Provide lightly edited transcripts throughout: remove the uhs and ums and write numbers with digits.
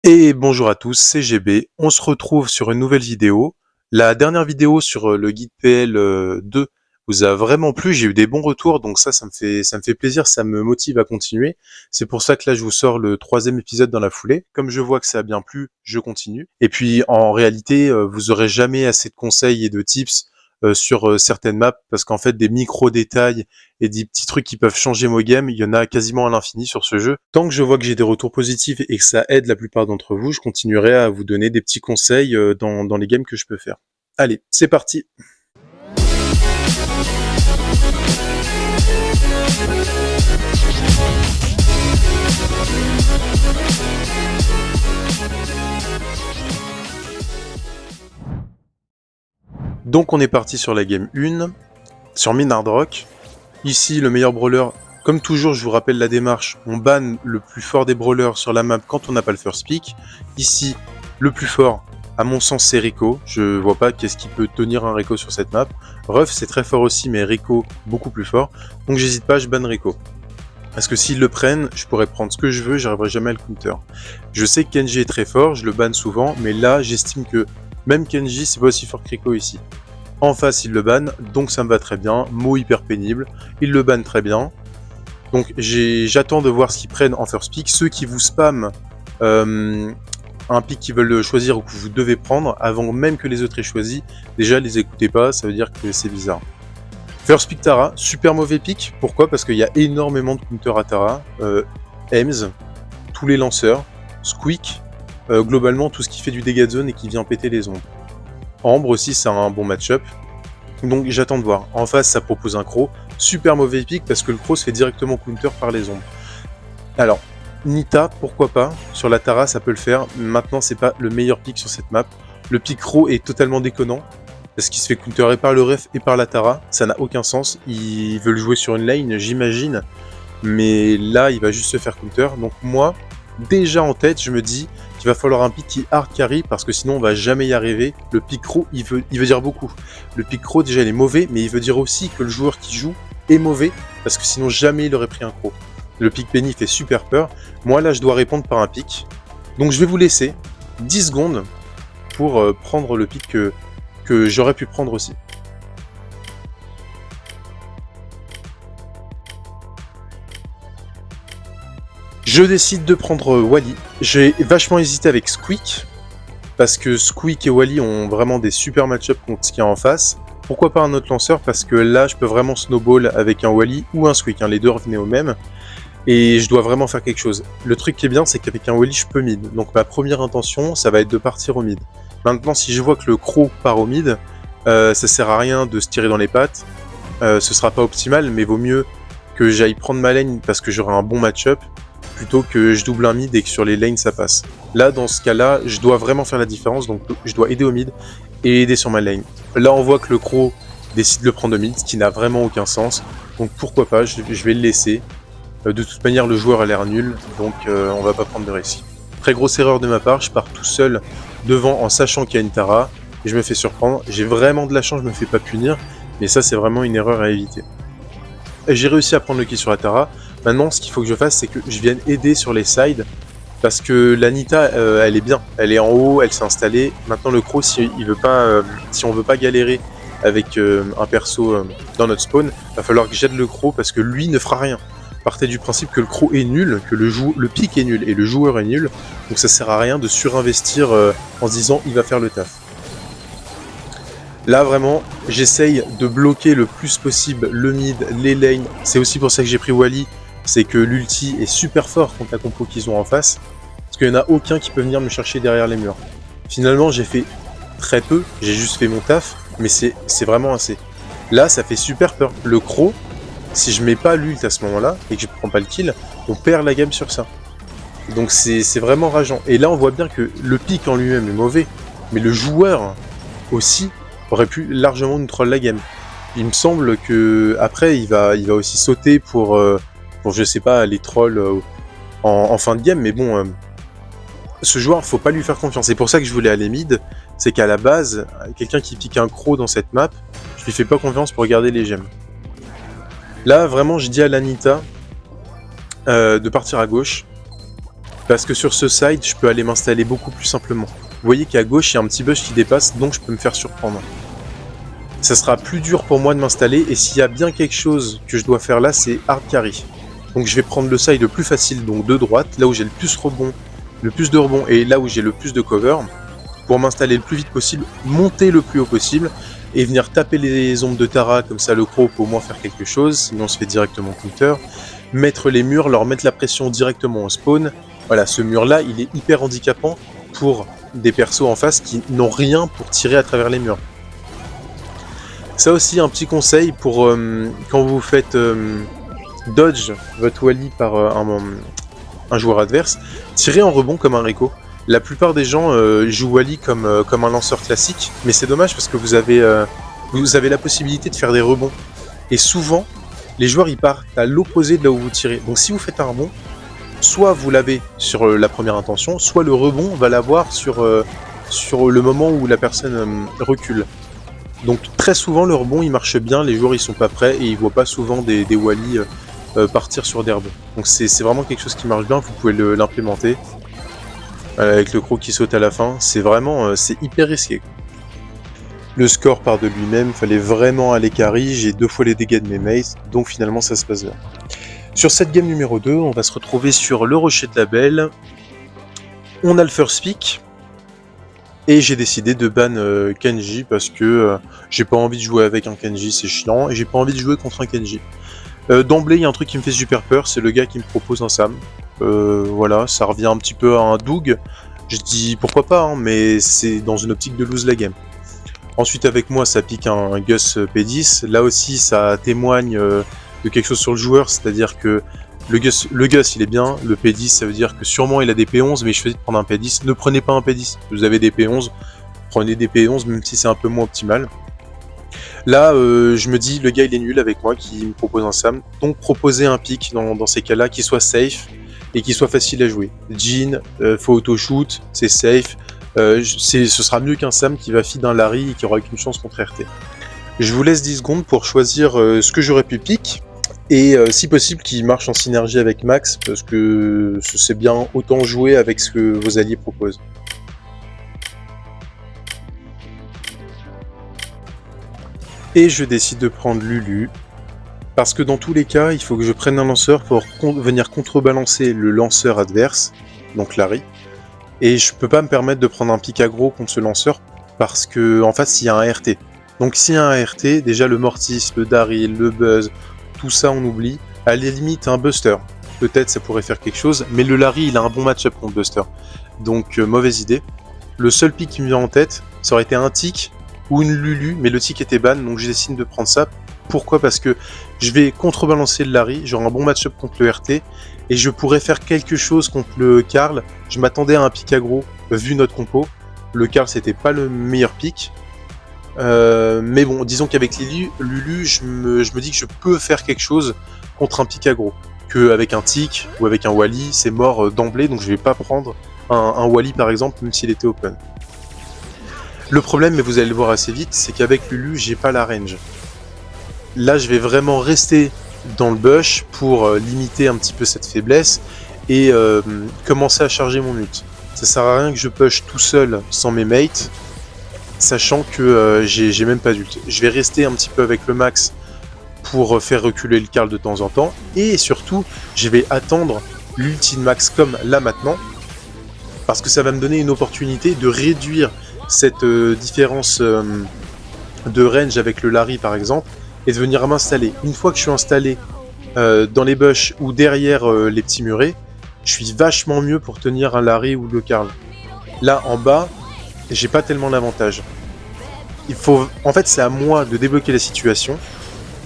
Et bonjour à tous, c'est GB. On se retrouve sur une nouvelle vidéo. La dernière vidéo sur le guide PL 2 vous a vraiment plu. J'ai eu des bons retours, donc ça me fait plaisir, ça me motive à continuer. C'est pour ça que là, je vous sors le troisième épisode dans la foulée. Comme je vois que ça a bien plu, je continue. Et puis, en réalité, vous aurez jamais assez de conseils et de tips sur certaines maps, parce qu'en fait, des micro-détails et des petits trucs qui peuvent changer mon game, il y en a quasiment à l'infini sur ce jeu. Tant que je vois que j'ai des retours positifs et que ça aide la plupart d'entre vous, je continuerai à vous donner des petits conseils dans les games que je peux faire. Allez, c'est parti. Donc on est parti sur la game 1, sur Minard Rock. Ici, le meilleur brawler, comme toujours, je vous rappelle la démarche, on banne le plus fort des brawlers sur la map quand on n'a pas le first pick. Ici, le plus fort, à mon sens, c'est Rico. Je vois pas qu'est-ce qui peut tenir un Rico sur cette map. Ruff, c'est très fort aussi, mais Rico, beaucoup plus fort. Donc j'hésite pas, je banne Rico. Parce que s'ils le prennent, je pourrais prendre ce que je veux, j'arriverai jamais à le counter. Je sais que Kenji est très fort, je le banne souvent, mais là, j'estime que même Kenji, c'est pas aussi fort que Rico ici. En face, il le banne, donc ça me va très bien. Mot hyper pénible, il le banne très bien. Donc j'attends de voir ce qu'ils prennent en first pick. Ceux qui vous spamment un pick qu'ils veulent choisir ou que vous devez prendre, avant même que les autres aient choisi, déjà les écoutez pas, ça veut dire que c'est bizarre. First pick Tara, super mauvais pick. Pourquoi ? Parce qu'il y a énormément de counters à Tara. Ems, tous les lanceurs, Squeak, globalement tout ce qui fait du dégât de zone et qui vient péter les ombres. Ambre aussi, c'est un bon match-up. Donc j'attends de voir. En face, ça propose un Crow. Super mauvais pick parce que le Crow se fait directement counter par les ombres. Alors, Nita, pourquoi pas. Sur la Tara, ça peut le faire. Maintenant, c'est pas le meilleur pick sur cette map. Le pick Crow est totalement déconnant. Parce qu'il se fait counter et par le ref et par la Tara. Ça n'a aucun sens. Ils veulent jouer sur une lane, j'imagine. Mais là, il va juste se faire counter. Donc moi, déjà en tête, je me dis qu'il va falloir un pick qui hard carry parce que sinon on va jamais y arriver. Le pick Crow, il veut dire beaucoup. Le pick Crow, déjà, il est mauvais, mais il veut dire aussi que le joueur qui joue est mauvais parce que sinon jamais il aurait pris un Crow. Le pick Penny fait super peur. Moi, là, je dois répondre par un pick. Donc je vais vous laisser 10 secondes pour prendre le pick que j'aurais pu prendre aussi. Je décide de prendre Wally. J'ai vachement hésité avec Squeak, parce que Squeak et Wally ont vraiment des super match-up contre ce qu'il y a en face. Pourquoi pas un autre lanceur ? Parce que là, je peux vraiment snowball avec un Wally ou un Squeak. Les deux revenaient au même. Et je dois vraiment faire quelque chose. Le truc qui est bien, c'est qu'avec un Wally, je peux mid. Donc ma première intention, ça va être de partir au mid. Maintenant, si je vois que le Crow part au mid, ça sert à rien de se tirer dans les pattes. Ce sera pas optimal, mais vaut mieux que j'aille prendre ma lane parce que j'aurai un bon match-up plutôt que je double un mid et que sur les lanes ça passe. Là, dans ce cas-là, je dois vraiment faire la différence, donc je dois aider au mid et aider sur ma lane. Là, on voit que le Crow décide de le prendre au mid, ce qui n'a vraiment aucun sens, donc pourquoi pas, je vais le laisser. De toute manière, le joueur a l'air nul, donc on va pas prendre de récit. Très grosse erreur de ma part, je pars tout seul devant en sachant qu'il y a une Tara, et je me fais surprendre. J'ai vraiment de la chance, je me fais pas punir, mais ça c'est vraiment une erreur à éviter. J'ai réussi à prendre le kill sur la Tara. Maintenant, ce qu'il faut que je fasse, c'est que je vienne aider sur les sides, parce que la Nita, elle est bien. Elle est en haut, elle s'est installée. Maintenant, le Crow, si on veut pas galérer avec un perso dans notre spawn, va falloir que j'aide le Crow, parce que lui ne fera rien. Partez du principe que le Crow est nul, que le pick est nul et le joueur est nul, donc ça sert à rien de surinvestir en se disant il va faire le taf. Là vraiment, j'essaye de bloquer le plus possible le mid, les lanes, c'est aussi pour ça que j'ai pris Wally, c'est que l'ulti est super fort contre la compo qu'ils ont en face, parce qu'il n'y en a aucun qui peut venir me chercher derrière les murs. Finalement j'ai fait très peu, j'ai juste fait mon taf, mais c'est vraiment assez. Là ça fait super peur, le Crow, si je mets pas l'ult à ce moment-là, et que je prends pas le kill, on perd la game sur ça. Donc c'est vraiment rageant. Et là on voit bien que le pick en lui-même est mauvais, mais le joueur aussi aurait pu largement nous troll la game. Il me semble que après il va aussi sauter pour je sais pas les trolls en fin de game, mais bon ce joueur faut pas lui faire confiance. C'est pour ça que je voulais aller mid, c'est qu'à la base quelqu'un qui pique un Crow dans cette map, je lui fais pas confiance pour garder les gemmes. Là vraiment je dis à l'Anita de partir à gauche. Parce que sur ce side, je peux aller m'installer beaucoup plus simplement. Vous voyez qu'à gauche, il y a un petit bush qui dépasse, donc je peux me faire surprendre. Ça sera plus dur pour moi de m'installer, et s'il y a bien quelque chose que je dois faire là, c'est hard carry. Donc je vais prendre le side le plus facile, donc de droite, là où j'ai le plus de rebond, et là où j'ai le plus de cover, pour m'installer le plus vite possible, monter le plus haut possible, et venir taper les ombres de Tara, comme ça le croc peut au moins faire quelque chose, sinon on se fait directement counter. Mettre les murs, leur mettre la pression directement au spawn. Voilà, ce mur-là, il est hyper handicapant pour des persos en face qui n'ont rien pour tirer à travers les murs. Ça aussi, un petit conseil pour quand vous faites dodge votre wally par un joueur adverse, tirez en rebond comme un Reiko. La plupart des gens jouent wally comme un lanceur classique, mais c'est dommage parce que vous avez la possibilité de faire des rebonds. Et souvent, les joueurs ils partent à l'opposé de là où vous tirez. Donc si vous faites un rebond, soit vous l'avez sur la première intention, soit le rebond va l'avoir sur le moment où la personne recule. Donc très souvent le rebond il marche bien, les joueurs ils sont pas prêts et ils voient pas souvent des wally partir sur des rebonds. Donc c'est vraiment quelque chose qui marche bien, vous pouvez l'implémenter. Avec le croc qui saute à la fin, c'est vraiment c'est hyper risqué. Le score part de lui-même, fallait vraiment aller carry, j'ai 2 fois les dégâts de mes mates, donc finalement ça se passe bien. Sur cette game numéro 2, on va se retrouver sur le rocher de la Belle. On a le first pick, et j'ai décidé de ban Kenji parce que j'ai pas envie de jouer avec un Kenji, c'est chiant, et j'ai pas envie de jouer contre un Kenji. D'emblée, il y a un truc qui me fait super peur, c'est le gars qui me propose un Sam. Voilà, ça revient un petit peu à un Doug. Je dis pourquoi pas, hein, mais c'est dans une optique de lose la game. Ensuite, avec moi, ça pique un Gus P10. Là aussi, ça témoigne de quelque chose sur le joueur, c'est-à-dire que le Gus, il est bien. Le P10, ça veut dire que sûrement il a des P11, mais je choisis de prendre un P10. Ne prenez pas un P10. Vous avez des P11, prenez des P11, même si c'est un peu moins optimal. Là, je me dis, le gars, il est nul avec moi, qui me propose un Sam. Donc, proposer un pick dans ces cas-là, qui soit safe et qui soit facile à jouer. Jean, faut auto-shoot, c'est safe. Ce sera mieux qu'un Sam qui va feed un Larry et qui aura qu'une chance contre RT. Je vous laisse 10 secondes pour choisir ce que j'aurais pu pick. Et si possible, qui marche en synergie avec Max, parce que c'est bien autant jouer avec ce que vos alliés proposent. Et je décide de prendre Lulu, parce que dans tous les cas, il faut que je prenne un lanceur pour venir contrebalancer le lanceur adverse, donc Larry. Et je peux pas me permettre de prendre un pick aggro contre ce lanceur, parce que en face, il y a un RT. Donc s'il y a un RT, déjà le Mortis, le Daryl, le Buzz, tout ça on oublie. À la limite, un Buster. Peut-être ça pourrait faire quelque chose, mais le Larry, il a un bon match-up contre Buster. Donc mauvaise idée. Le seul pick qui me vient en tête, ça aurait été un Tick ou une Lulu, mais le Tick était ban, donc je décide de prendre ça. Pourquoi ? Parce que je vais contrebalancer le Larry, j'aurai un bon match-up contre le RT, et je pourrais faire quelque chose contre le Karl. Je m'attendais à un pick aggro, vu notre compo. Le Karl, c'était pas le meilleur pick. Mais bon, disons qu'avec Lulu, je me dis que je peux faire quelque chose contre un pick aggro. Qu'avec un Tick ou avec un Wally, c'est mort d'emblée, donc je vais pas prendre un Wally par exemple, même s'il était open. Le problème, mais vous allez le voir assez vite, c'est qu'avec Lulu, j'ai pas la range. Là, je vais vraiment rester dans le bush pour limiter un petit peu cette faiblesse et commencer à charger mon ult. Ça sert à rien que je push tout seul sans mes mates, sachant que j'ai même pas d'ult. Je vais rester un petit peu avec le max pour faire reculer le Karl de temps en temps, et surtout, je vais attendre l'ulti de max comme là maintenant, parce que ça va me donner une opportunité de réduire cette différence de range avec le Larry par exemple, et de venir m'installer. Une fois que je suis installé dans les bush ou derrière les petits murets, je suis vachement mieux pour tenir un Larry ou le Karl. Là en bas, j'ai pas tellement l'avantage. En fait, c'est à moi de débloquer la situation,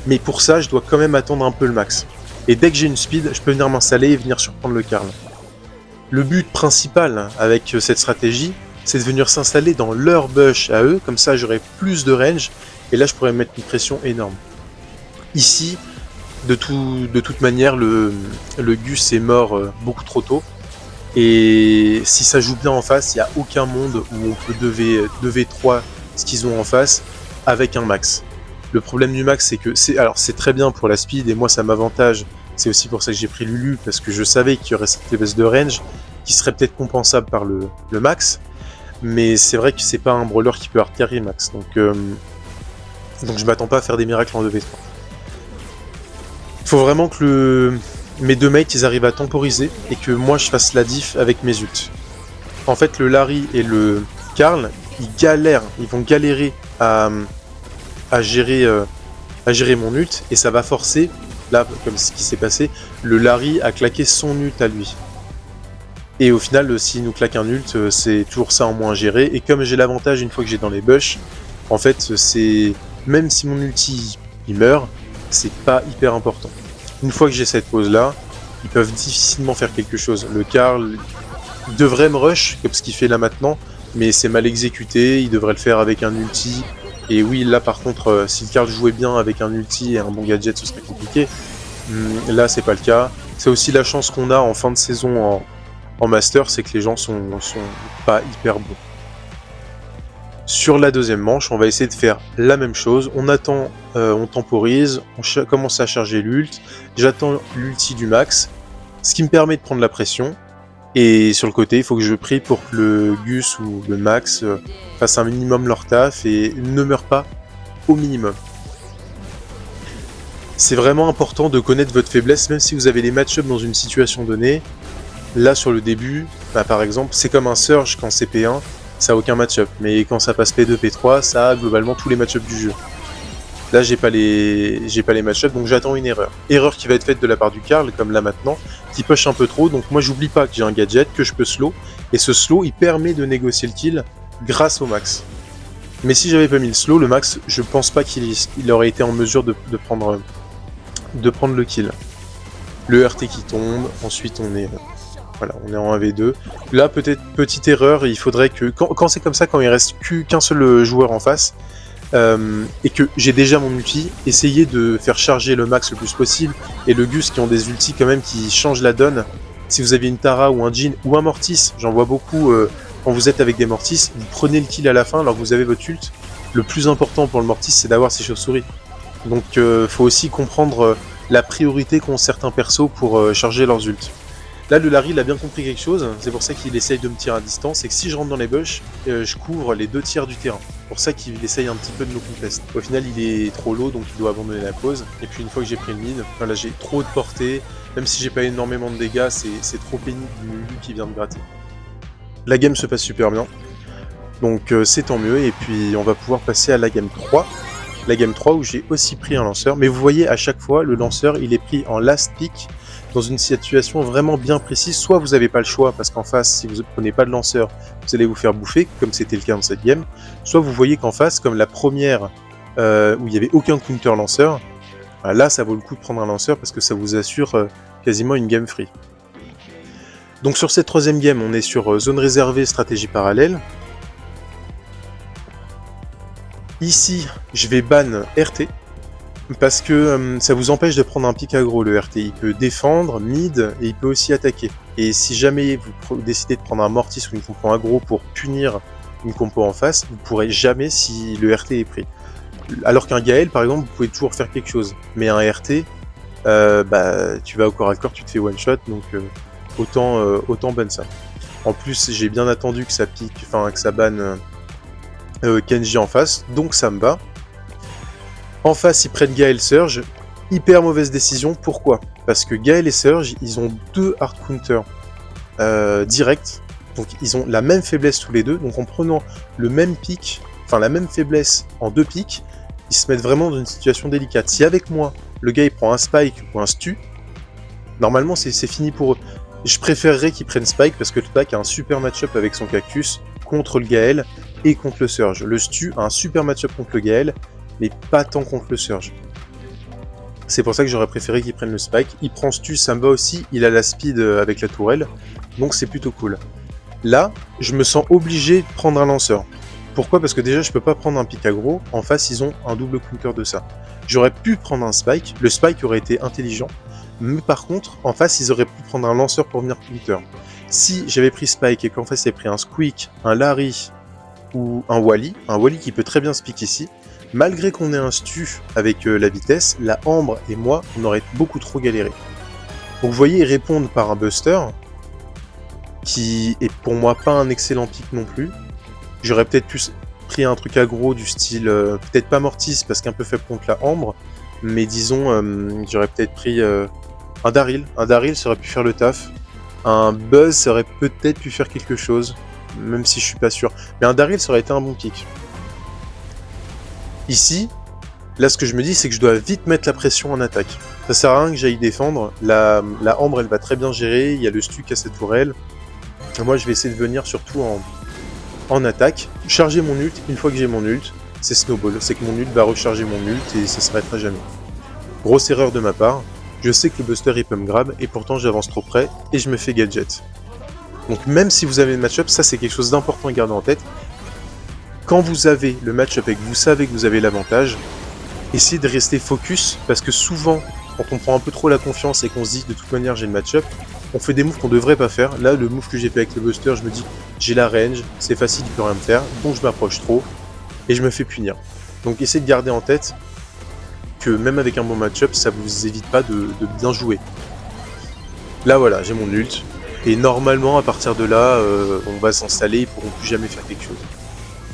mais pour ça, je dois quand même attendre un peu le max. Et dès que j'ai une speed, je peux venir m'installer et venir surprendre le Karl. Le but principal avec cette stratégie, c'est de venir s'installer dans leur bush à eux, comme ça j'aurai plus de range, et là je pourrais mettre une pression énorme. Ici, de toute manière, le Gus est mort beaucoup trop tôt, et si ça joue bien en face, il n'y a aucun monde où on peut 2v3 ce qu'ils ont en face avec un max. Le problème du max, c'est que c'est très bien pour la speed, et moi ça m'avantage, c'est aussi pour ça que j'ai pris Lulu, parce que je savais qu'il y aurait cette faiblesse de range qui serait peut-être compensable par le max, mais c'est vrai que c'est pas un brawler qui peut hard carry max, donc je m'attends pas à faire des miracles en 2v3. Il faut vraiment que mes deux mates ils arrivent à temporiser et que moi je fasse la diff avec mes ults. En fait, le Larry et le Karl, ils vont galérer à gérer mon ult, et ça va forcer, là, comme ce qui s'est passé, le Larry à claquer son ult à lui. Et au final, s'il nous claque un ult, c'est toujours ça en moins géré, et comme j'ai l'avantage une fois que j'ai dans les bush, en fait, c'est... Même si mon ulti il meurt, c'est pas hyper important. Une fois que j'ai cette pause là, ils peuvent difficilement faire quelque chose. Le Karl devrait me rush, comme ce qu'il fait là maintenant, mais c'est mal exécuté, il devrait le faire avec un ulti. Et oui, là par contre, si le Karl jouait bien avec un ulti et un bon gadget, ce serait compliqué. Là, c'est pas le cas. C'est aussi la chance qu'on a en fin de saison en Master, c'est que les gens sont pas hyper bons. Sur la deuxième manche, on va essayer de faire la même chose. On attend, on temporise, on commence à charger l'ult. J'attends l'ulti du max, ce qui me permet de prendre la pression. Et sur le côté, il faut que je prie pour que le Gus ou le Max fasse un minimum leur taf et ne meure pas au minimum. C'est vraiment important de connaître votre faiblesse, même si vous avez les match-ups dans une situation donnée. Là, sur le début, par exemple, c'est comme un Surge quand c'est P1, ça n'a aucun match-up. Mais quand ça passe P2, P3, ça a globalement tous les match-ups du jeu. Là, j'ai pas les match-ups, donc j'attends une erreur. Erreur qui va être faite de la part du Karl, comme là maintenant, qui push un peu trop, donc moi j'oublie pas que j'ai un gadget, que je peux slow, et ce slow, il permet de négocier le kill grâce au max. Mais si j'avais pas mis le slow, le max, je pense pas qu'il aurait été en mesure de prendre le kill. Le RT qui tombe, ensuite on est en 1v2. Là, peut-être petite erreur, il faudrait que, quand c'est comme ça, quand il reste qu'un seul joueur en face, et que j'ai déjà mon ulti, essayer de faire charger le max le plus possible, et le Gus qui ont des ultis quand même qui changent la donne. Si vous avez une Tara ou un Jhin ou un Mortis, j'en vois beaucoup, quand vous êtes avec des Mortis, vous prenez le kill à la fin alors que vous avez votre ult. Le plus important pour le Mortis, c'est d'avoir ses chauves-souris. Donc faut aussi comprendre la priorité qu'ont certains persos pour charger leurs ults. Là, le Larry, il a bien compris quelque chose, c'est pour ça qu'il essaye de me tirer à distance, et que si je rentre dans les bush, je couvre les 2 tiers du terrain. C'est pour ça qu'il essaye un petit peu de me contester. Au final, il est trop low, donc il doit abandonner la pause. Et puis une fois que j'ai pris le mid, là j'ai trop de portée, même si j'ai pas énormément de dégâts, c'est trop pénible du Lulu qui vient de gratter. La game se passe super bien, donc c'est tant mieux, et puis on va pouvoir passer à la game 3. La game 3 où j'ai aussi pris un lanceur, mais vous voyez à chaque fois, le lanceur, il est pris en last pick, dans une situation vraiment bien précise. Soit vous n'avez pas le choix, parce qu'en face, si vous ne prenez pas de lanceur, vous allez vous faire bouffer, comme c'était le cas dans cette game. Soit vous voyez qu'en face, comme la première, où il n'y avait aucun counter lanceur, là ça vaut le coup de prendre un lanceur, parce que ça vous assure quasiment une game free. Donc sur cette troisième game, on est sur zone réservée, stratégie parallèle. Ici, je vais ban RT, parce que ça vous empêche de prendre un pick aggro, le RT. Il peut défendre, mid, et il peut aussi attaquer. Et si jamais vous décidez de prendre un Mortis ou une compo aggro pour punir une compo en face, vous pourrez jamais si le RT est pris. Alors qu'un Gaël, par exemple, vous pouvez toujours faire quelque chose. Mais un RT, tu vas au corps à corps, tu te fais one shot, donc autant ban ça. En plus, j'ai bien attendu que ça pique, que ça banne Kenji en face, donc ça me va. En face, ils prennent Gaël Surge. Hyper mauvaise décision. Pourquoi ? Parce que Gaël et Surge, ils ont 2 hard counters directs. Donc ils ont la même faiblesse tous les deux. Donc en prenant le même pic, la même faiblesse en 2 pics, ils se mettent vraiment dans une situation délicate. Si avec moi, le gars il prend un Spike ou un Stu, normalement c'est fini pour eux. Je préférerais qu'ils prennent Spike parce que le Spike a un super match-up avec son Cactus contre le Gaël et contre le Surge. Le Stu a un super match-up contre le Gaël, mais pas tant contre le Surge. C'est pour ça que j'aurais préféré qu'il prenne le Spike. Il prend Stu, ça me va aussi, il a la speed avec la tourelle, donc c'est plutôt cool. Là, je me sens obligé de prendre un lanceur. Pourquoi ? Parce que déjà, je peux pas prendre un pick aggro, en face, ils ont un double counter de ça. J'aurais pu prendre un Spike, le Spike aurait été intelligent, mais par contre, en face, ils auraient pu prendre un lanceur pour venir counter. Si j'avais pris Spike et qu'en face, j'avais pris un Squeak, un Larry ou un Wally qui peut très bien se pick ici, malgré qu'on ait un Stu avec la vitesse, la Ambre et moi, on aurait beaucoup trop galéré. Donc vous voyez, ils répondent par un Buster, qui est pour moi pas un excellent pick non plus. J'aurais peut-être pris un truc aggro du style, peut-être pas Mortis parce qu'un peu faible contre la Ambre, mais disons, j'aurais peut-être pris un Daryl. Un Daryl, ça aurait pu faire le taf. Un Buzz, ça aurait peut-être pu faire quelque chose, même si je suis pas sûr. Mais un Daryl, ça aurait été un bon pick. Ici, là, ce que je me dis, c'est que je dois vite mettre la pression en attaque. Ça sert à rien que j'aille défendre. La Ambre, elle va très bien gérer. Il y a le Stuck à cette tourelle. Et moi, je vais essayer de venir surtout en attaque. Charger mon ult. Une fois que j'ai mon ult, c'est Snowball. C'est que mon ult va recharger mon ult et ça s'arrêtera jamais. Grosse erreur de ma part. Je sais que le Buster, il peut me grab. Et pourtant, j'avance trop près et je me fais gadget. Donc, même si vous avez le match-up, ça, c'est quelque chose d'important à garder en tête. Quand vous avez le match-up et que vous savez que vous avez l'avantage, essayez de rester focus, parce que souvent, quand on prend un peu trop la confiance et qu'on se dit de toute manière j'ai le match-up, on fait des moves qu'on devrait pas faire. Là, le move que j'ai fait avec le Buster, je me dis j'ai la range, c'est facile, il peut rien me faire, donc je m'approche trop et je me fais punir. Donc essayez de garder en tête que même avec un bon match-up, ça vous évite pas de bien jouer. Là voilà, j'ai mon ult, et normalement à partir de là, on va s'installer, ils pourront plus jamais faire quelque chose.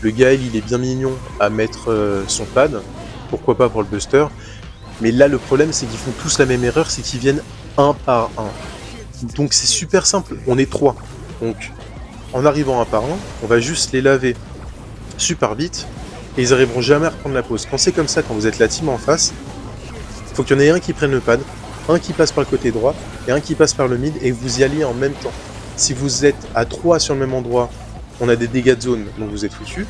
Le Gaël, il est bien mignon à mettre son pad, pourquoi pas pour le Buster, mais là le problème c'est qu'ils font tous la même erreur, c'est qu'ils viennent un par un. Donc c'est super simple, on est 3. Donc en arrivant un par un, on va juste les laver super vite, et ils arriveront jamais à reprendre la pause. Quand c'est comme ça, quand vous êtes la team en face, faut qu'il y en ait un qui prenne le pad, un qui passe par le côté droit, et un qui passe par le mid, et vous y allez en même temps. Si vous êtes à 3 sur le même endroit, on a des dégâts de zone, donc vous êtes foutus.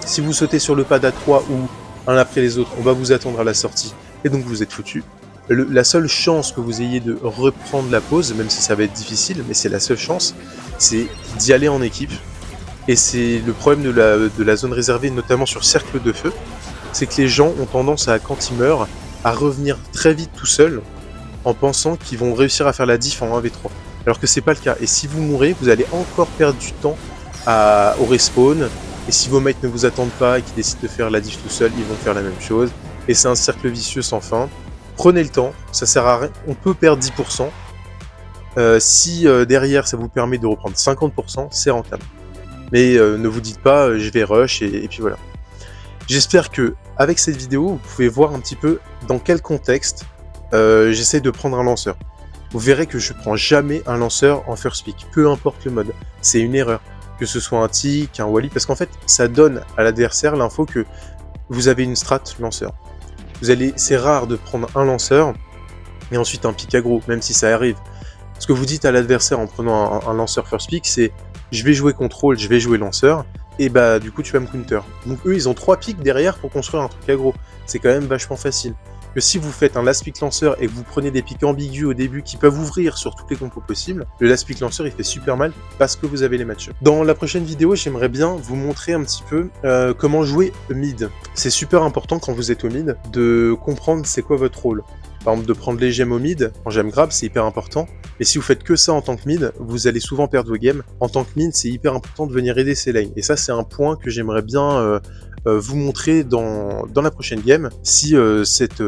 Si vous sautez sur le pad à 3 ou un après les autres, on va vous attendre à la sortie, et donc vous êtes foutus. La seule chance que vous ayez de reprendre la pause, même si ça va être difficile, mais c'est la seule chance, c'est d'y aller en équipe. Et c'est le problème de la zone réservée, notamment sur cercle de feu, c'est que les gens ont tendance à, quand ils meurent, à revenir très vite tout seuls, en pensant qu'ils vont réussir à faire la diff en 1v3. Alors que c'est pas le cas. Et si vous mourrez, vous allez encore perdre du temps au respawn, et si vos mates ne vous attendent pas et qu'ils décident de faire la diff tout seul, ils vont faire la même chose, et c'est un cercle vicieux sans fin. Prenez le temps, ça sert à rien, on peut perdre 10%, si derrière ça vous permet de reprendre 50%, c'est rentable. Mais ne vous dites pas je vais rush et puis voilà. J'espère que avec cette vidéo, vous pouvez voir un petit peu dans quel contexte j'essaie de prendre un lanceur. Vous verrez que je prends jamais un lanceur en first pick, peu importe le mode, c'est une erreur. Que ce soit un tick, un wally, parce qu'en fait, ça donne à l'adversaire l'info que vous avez une strat lanceur. C'est rare de prendre un lanceur et ensuite un pick aggro, même si ça arrive. Ce que vous dites à l'adversaire en prenant un lanceur first pick, c'est je vais jouer contrôle, je vais jouer lanceur, et bah du coup tu vas me counter. Donc eux ils ont 3 picks derrière pour construire un truc aggro. C'est quand même vachement facile. Que si vous faites un last pick lanceur et que vous prenez des pics ambigus au début qui peuvent ouvrir sur toutes les compos possibles, le last pick lanceur il fait super mal parce que vous avez les match-ups. Dans la prochaine vidéo, j'aimerais bien vous montrer un petit peu comment jouer mid. C'est super important quand vous êtes au mid de comprendre c'est quoi votre rôle. Par exemple, de prendre les gemmes au mid, en gemme grab, c'est hyper important. Et si vous faites que ça en tant que mid, vous allez souvent perdre vos games. En tant que mid, c'est hyper important de venir aider ces lanes. Et ça, c'est un point que j'aimerais bien vous montrer dans la prochaine game, si cette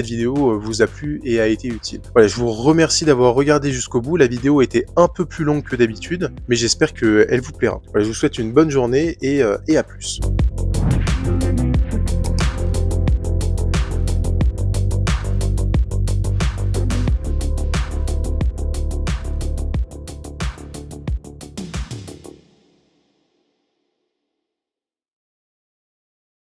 vidéo vous a plu et a été utile. Voilà, je vous remercie d'avoir regardé jusqu'au bout. La vidéo était un peu plus longue que d'habitude, mais j'espère qu'elle vous plaira. Voilà, je vous souhaite une bonne journée et à plus.